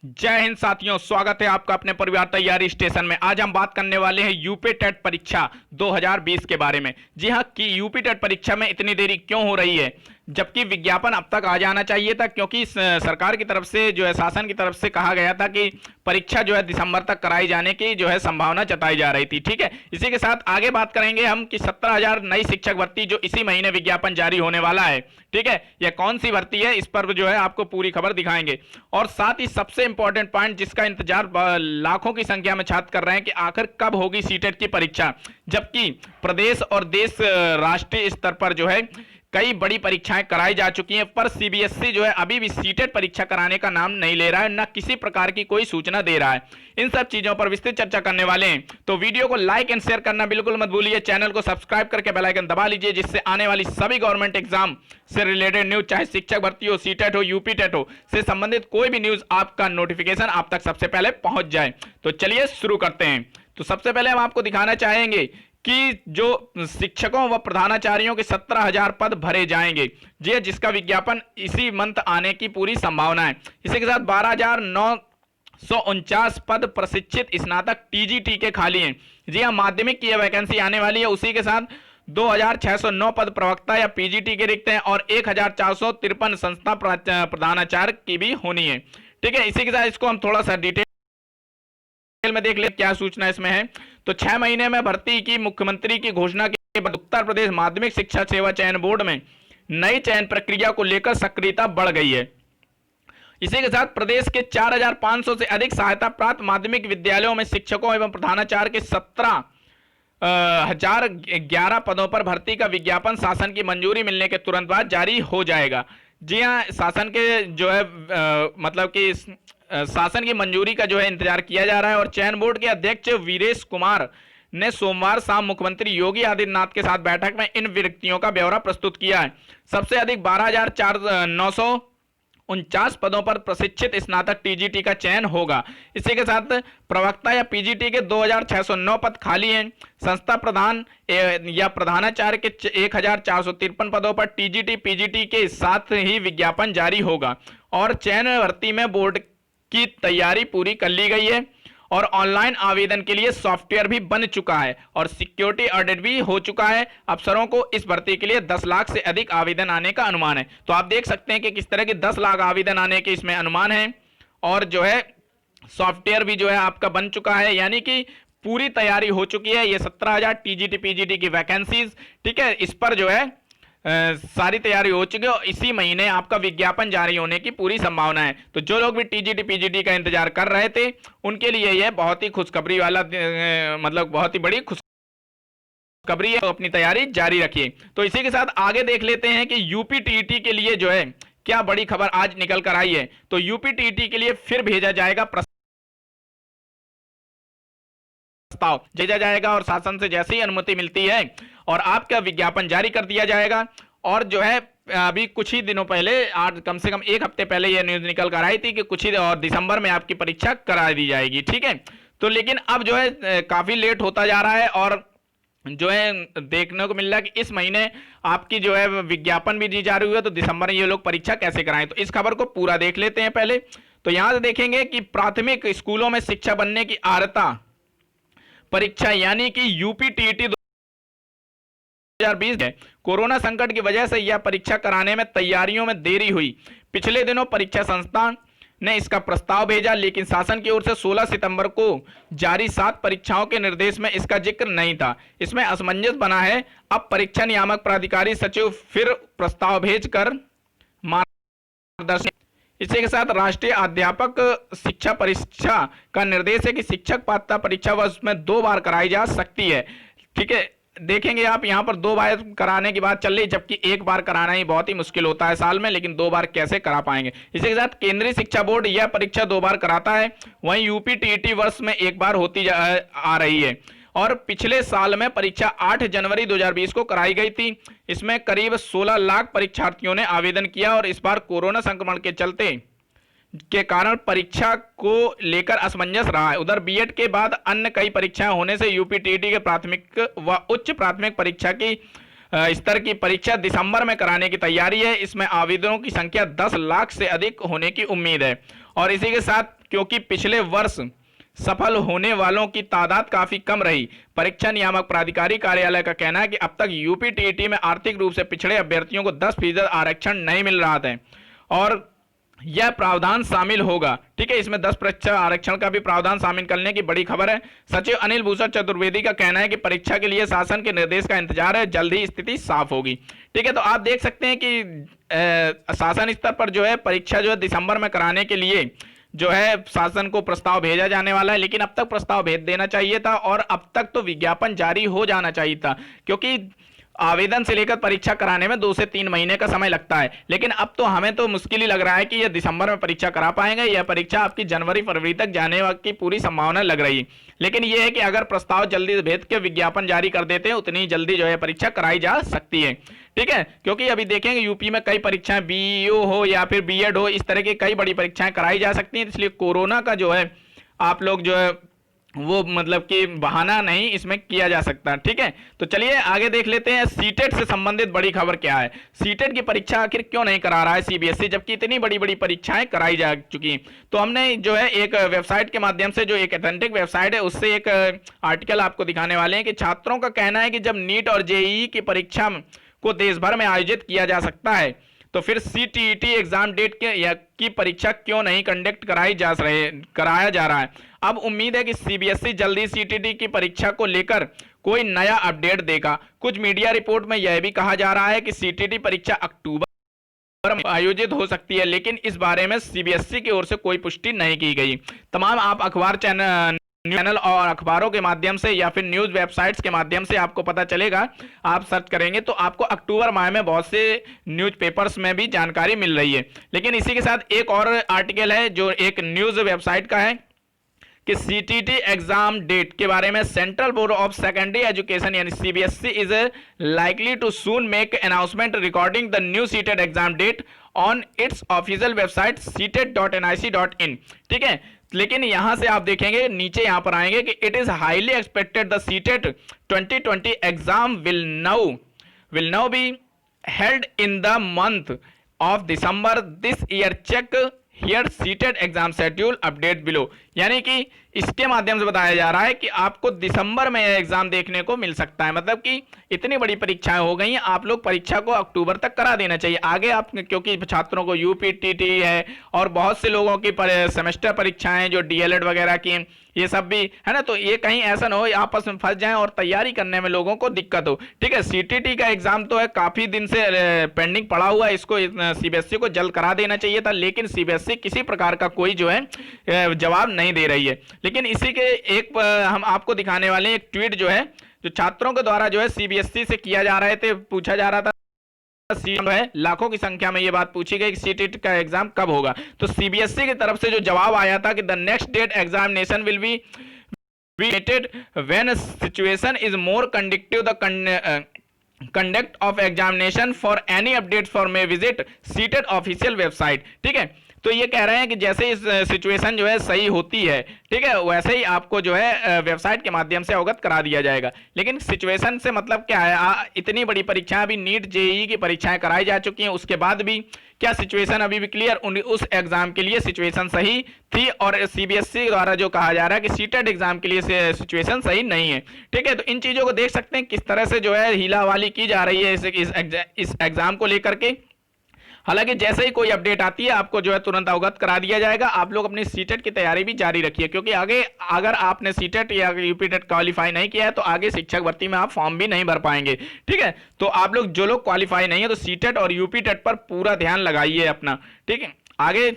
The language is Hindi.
जय हिंद साथियों, स्वागत है आपका अपने परिवार तैयारी स्टेशन में। आज हम बात करने वाले हैं यूपी टेट परीक्षा 2020 के बारे में। जी हां, कि यूपी टेट परीक्षा में इतनी देरी क्यों हो रही है, जबकि विज्ञापन अब तक आ जाना चाहिए था। क्योंकि सरकार की तरफ से जो है, शासन की तरफ से कहा गया था कि परीक्षा जो है दिसंबर तक कराई जाने की जो है संभावना जताई जा रही थी। ठीक है, इसी के साथ आगे बात करेंगे हम कि 17,000 नई शिक्षक भर्ती जो इसी महीने विज्ञापन जारी होने वाला है। ठीक है, यह कौन सी भर्ती है, इस पर जो है आपको पूरी खबर दिखाएंगे। और साथ ही सबसे इंपॉर्टेंट पॉइंट जिसका इंतजार लाखों की संख्या में छात्र कर रहे हैं कि आखिर कब होगी सीटेट की परीक्षा, जबकि प्रदेश और देश राष्ट्रीय स्तर पर जो है कई बड़ी परीक्षाएं कराई जा चुकी हैं, पर सीबीएसई जो है अभी भी सीटेट परीक्षा कराने का नाम नहीं ले रहा है, न किसी प्रकार की कोई सूचना दे रहा है। इन सब चीजों पर विस्तृत चर्चा करने वाले हैं, तो वीडियो को लाइक एंड शेयर करना बिल्कुल मत भूलिए। चैनल को सब्सक्राइब करके बेल आइकन दबा लीजिए, जिससे आने वाली सभी गवर्नमेंट एग्जाम से रिलेटेड न्यूज, चाहे शिक्षक भर्ती हो, सीटेट हो, यूपी टेट हो, से संबंधित कोई भी न्यूज आपका नोटिफिकेशन आप तक सबसे पहले पहुंच जाए। तो चलिए शुरू करते हैं। तो सबसे पहले हम आपको दिखाना चाहेंगे कि जो शिक्षकों व प्रधानाचार्यों के 17,000 पद भरे जाएंगे, जी, जिसका विज्ञापन इसी मंथ आने की पूरी संभावना है। इसी के साथ 12,949 पद प्रशिक्षित स्नातक टीजीटी के खाली हैं। जी हाँ, माध्यमिक की यह वैकेंसी आने वाली है। उसी के साथ 2,609 पद प्रवक्ता या पीजीटी के रिक्त हैं और 1,453 संस्था प्रधानाचार्य की भी होनी है। ठीक है, इसी के साथ इसको हम थोड़ा सा डिटेल में देख ले क्या सूचना इसमें है। तो 6 महीने में भर्ती की मुख्यमंत्री की घोषणा के बाद उत्तर प्रदेश माध्यमिक शिक्षा सेवा चयन बोर्ड में नई चयन प्रक्रिया को लेकर सक्रियता बढ़ गई है। इसी के साथ प्रदेश के 4,500 से अधिक सहायता प्राप्त माध्यमिक विद्यालयों में शिक्षकों एवं प्रधानाचार्य के 17,011 पदों पर भर्ती का विज्ञापन शासन की मंजूरी मिलने के तुरंत बाद जारी हो जाएगा। जी हाँ, शासन के जो है मतलब कि शासन की मंजूरी का जो है इंतजार किया जा रहा है। और चयन बोर्ड के अध्यक्ष वीरेश कुमार ने सोमवार शाम मुख्यमंत्री योगी आदित्यनाथ के साथ बैठक में इन रिक्तियों का ब्यौरा प्रस्तुत किया है। सबसे अधिक 12,949 पदों पर प्रशिक्षित स्नातक टीजीटी का चयन होगा। इसी के साथ प्रवक्ता या पीजीटी के 2,609 पद खाली हैं। संस्था प्रधान या प्रधानाचार्य के 1,453 पदों पर टीजीटी पीजीटी के साथ ही विज्ञापन जारी होगा। और चयन भर्ती में बोर्ड की तैयारी पूरी कर ली गई है और ऑनलाइन आवेदन के लिए सॉफ्टवेयर भी बन चुका है और सिक्योरिटी ऑडिट भी हो चुका है। अफसरों को इस भर्ती के लिए 10 लाख से अधिक आवेदन आने का अनुमान है। तो आप देख सकते हैं कि किस तरह के 10 लाख आवेदन आने के इसमें अनुमान है। और जो है सॉफ्टवेयर भी जो है आपका बन चुका है, यानी कि पूरी तैयारी हो चुकी है। ये 17,000 टीजीटी पीजीटी की वैकेंसीज, ठीक है, इस पर जो है सारी तैयारी हो चुकी है और इसी महीने आपका विज्ञापन जारी होने की पूरी संभावना है। तो जो लोग भी टीजीटी पीजीटी का इंतजार कर रहे थे, उनके लिए यह बहुत ही खुशखबरी वाला मतलब बहुत ही बड़ी खुशखबरी है। तो अपनी तैयारी जारी रखिए। तो इसी के साथ आगे देख लेते हैं कि यूपी टीईटी के लिए जो है क्या बड़ी खबर आज निकल कर आई है। तो यूपी टीईटी के लिए फिर भेजा जाएगा प्रस्ताव भेजा जाएगा और शासन से जैसे ही अनुमति मिलती है और आपका विज्ञापन जारी कर दिया जाएगा। और जो है अभी कुछ ही दिनों पहले, आज कम से कम एक हफ्ते पहले यह न्यूज निकल कर आई थी कि कुछ ही और दिसंबर में आपकी परीक्षा करा दी जाएगी। ठीक है, तो लेकिन अब जो है काफी लेट होता जा रहा है और जो है देखने को मिल रहा है कि इस महीने आपकी जो है विज्ञापन भी दी जा रही है, तो दिसंबर में ये लोग परीक्षा कैसे कराएं। तो इस खबर को पूरा देख लेते हैं पहले। तो यहां से देखेंगे कि प्राथमिक स्कूलों में शिक्षा बनने की आर्हता परीक्षा यानी कि यूपी टीईटी 2020 है। कोरोना संकट की वजह से यह परीक्षा कराने में तैयारियों में देरी हुई। पिछले दिनों परीक्षा संस्थान ने इसका प्रस्ताव भेजा, लेकिन शासन की ओर से 16 सितंबर को जारी 7 परीक्षाओं के निर्देश में इसका जिक्र नहीं था। इसमें असमंजस बना है। अब परीक्षा नियामक प्राधिकारी सचिव फिर प्रस्ताव भेजकर मार्गदर्शन। इसी के साथ राष्ट्रीय अध्यापक शिक्षा परीक्षा का निर्देश है कि शिक्षक पात्रता परीक्षा वर्ष में 2 बार कराई जा सकती है। ठीक है, देखेंगे आप यहाँ पर 2 बार कराने की बात चल रही है, जबकि 1 बार कराना ही बहुत ही मुश्किल होता है साल में, लेकिन 2 बार कैसे करा पाएंगे। इसी के साथ केंद्रीय शिक्षा बोर्ड यह परीक्षा 2 बार कराता है, वहीं यूपी टीईटी वर्ष में 1 बार होती आ रही है। और पिछले साल में परीक्षा 8 जनवरी 2020 को कराई गई थी। इसमें करीब 16 लाख परीक्षार्थियों ने आवेदन किया और इस बार कोरोना संक्रमण के चलते के कारण परीक्षा को लेकर असमंजस रहा है। उधर बीएड के बाद अन्य कई परीक्षाएं होने से यूपी टीईटी के प्राथमिक व उच्च प्राथमिक परीक्षा की स्तर की परीक्षा दिसंबर में कराने की तैयारी है। इसमें आवेदनों की संख्या 10 लाख से अधिक होने की उम्मीद है। और इसी के साथ क्योंकि पिछले वर्ष सफल होने वालों की तादाद काफी कम रही, परीक्षा नियामक प्राधिकारी कार्यालय का कहना है कि अब तक यूपी टीईटी में आर्थिक रूप से पिछड़े अभ्यर्थियों को 10% आरक्षण नहीं मिल रहा था और यह प्रावधान शामिल होगा। ठीक है, इसमें 10% आरक्षण का भी प्रावधान शामिल करने की बड़ी खबर है। सचिव अनिल भूषण चतुर्वेदी का कहना है कि परीक्षा के लिए शासन के निर्देश का इंतजार है, जल्द ही स्थिति साफ होगी। ठीक है, तो आप देख सकते हैं कि शासन स्तर पर जो है परीक्षा जो है दिसंबर में कराने के लिए जो है शासन को प्रस्ताव भेजा जाने वाला है, लेकिन अब तक प्रस्ताव भेज देना चाहिए था और अब तक तो विज्ञापन जारी हो जाना चाहिए था, क्योंकि आवेदन से लेकर परीक्षा कराने में 2 से 3 महीने का समय लगता है। लेकिन अब तो हमें तो मुश्किल ही लग रहा है कि ये दिसंबर में परीक्षा करा पाएंगे। यह परीक्षा आपकी जनवरी फरवरी तक जाने की पूरी संभावना लग रही है। लेकिन यह है कि अगर प्रस्ताव जल्दी भेज के विज्ञापन जारी कर देते हैं, उतनी जल्दी जो है परीक्षा कराई जा सकती है। ठीक है, क्योंकि अभी देखेंगे यूपी में कई परीक्षाएं बीईओ हो या फिर बीएड हो, इस तरह की कई बड़ी परीक्षाएं कराई जा सकती हैं। इसलिए कोरोना का जो है आप लोग जो है वो मतलब कि बहाना नहीं इसमें किया जा सकता। ठीक है, तो चलिए आगे देख लेते हैं सीटेट से संबंधित बड़ी खबर क्या है। सीटेट की परीक्षा आखिर क्यों नहीं करा रहा है सीबीएसई, जबकि इतनी बड़ी बड़ी परीक्षाएं कराई जा चुकी। तो हमने जो है एक वेबसाइट के माध्यम से, जो एक ऑथेंटिक वेबसाइट है, उससे एक आर्टिकल आपको दिखाने वाले हैं कि छात्रों का कहना है कि जब नीट और जेईई की परीक्षा को देश भर में आयोजित किया जा सकता है तो फिर सीटीईटी एग्जाम डेट की परीक्षा क्यों नहीं कंडक्ट कराया जा रहा है। अब उम्मीद है कि सीबीएसई जल्दी सीटीईटी की परीक्षा को लेकर कोई नया अपडेट देगा। कुछ मीडिया रिपोर्ट में यह भी कहा जा रहा है कि सीटीईटी परीक्षा अक्टूबर में आयोजित हो सकती है, लेकिन इस बारे में सीबीएसई की ओर से कोई पुष्टि नहीं की गई। तमाम आप अखबार चैनल और अखबारों के माध्यम से या फिर न्यूज वेबसाइट्स के माध्यम से आपको पता चलेगा। आप सर्च करेंगे तो आपको अक्टूबर माह में बहुत से न्यूज़पेपर्स में भी जानकारी मिल रही है। लेकिन इसी के साथ एक और आर्टिकल है जो एक न्यूज वेबसाइट का है कि सीटीईटी एग्जाम डेट के बारे में central board of secondary education यानी CBSE is likely to soon make announcement recording the new CTET exam date on its official website setet.nic.in। ठीक है, लेकिन यहां से आप देखेंगे नीचे यहां पर आएंगे कि it is highly expected the CTET 2020 exam will now be held in the month of December this year. Check here CTET exam schedule update below. यानी कि इसके माध्यम से बताया जा रहा है कि आपको दिसंबर में यह एग्जाम देखने को मिल सकता है। मतलब कि इतनी बड़ी परीक्षाएं हो गई हैं, आप लोग परीक्षा को अक्टूबर तक करा देना चाहिए। आगे आप क्योंकि छात्रों को यूपीटीटी है और बहुत से लोगों की सेमेस्टर परीक्षाएं जो डीएलएड वगैरह की ये सब भी है ना, तो ये कहीं ऐसा ना हो आपस में फंस जाएं और तैयारी करने में लोगों को दिक्कत हो। ठीक है, सीटीटी का एग्जाम तो है काफी दिन से पेंडिंग पड़ा हुआ है, इसको सीबीएसई को जल्द करा देना चाहिए था, लेकिन सीबीएसई किसी प्रकार का कोई जो है जवाब नहीं दे रही है। लेकिन इसी के एक हम आपको दिखाने वाले हैं एक ट्वीट जो है जो छात्रों के द्वारा जो है सीबीएसई से किया जा रहे थे, पूछा जा रहा था है लाखों की संख्या में ये बात पूछी गई कि सीटेट का एग्जाम कब होगा। तो सीबीएसई की तरफ से जो जवाब आया था कि the next date examination will be waited when situation is more conductive the conduct of examination for any update for may visit CTET official website. ठीक है, तो ये कह रहे हैं कि जैसे इस सिचुएशन जो है सही होती है, ठीक है, वैसे ही आपको जो है वेबसाइट के माध्यम से अवगत करा दिया जाएगा। लेकिन सिचुएशन से मतलब क्या है, इतनी बड़ी परीक्षाएं अभी नीट जेईई की परीक्षाएं कराई जा चुकी हैं, उसके बाद भी क्या सिचुएशन अभी भी क्लियर, उस एग्जाम के लिए सिचुएशन सही थी और सीबीएसई द्वारा जो कहा जा रहा है कि सीटेट एग्जाम के लिए सिचुएशन सही नहीं है। ठीक है, तो इन चीजों को देख सकते हैं किस तरह से जो है हीलावाली की जा रही है इस एग्जाम को लेकर के। हालांकि जैसे ही कोई अपडेट आती है आपको जो है तुरंत अवगत करा दिया जाएगा। आप लोग अपनी सीटेट की तैयारी भी जारी रखिए, क्योंकि आगे अगर आपने सीटेट या यूपीटेट क्वालिफाई नहीं किया है तो आगे शिक्षक भर्ती में आप फॉर्म भी नहीं भर पाएंगे। ठीक है, तो आप लोग जो लोग क्वालिफाई नहीं है तो सीटेट और यूपीटेट पर पूरा ध्यान लगाइए अपना। ठीक है, आगे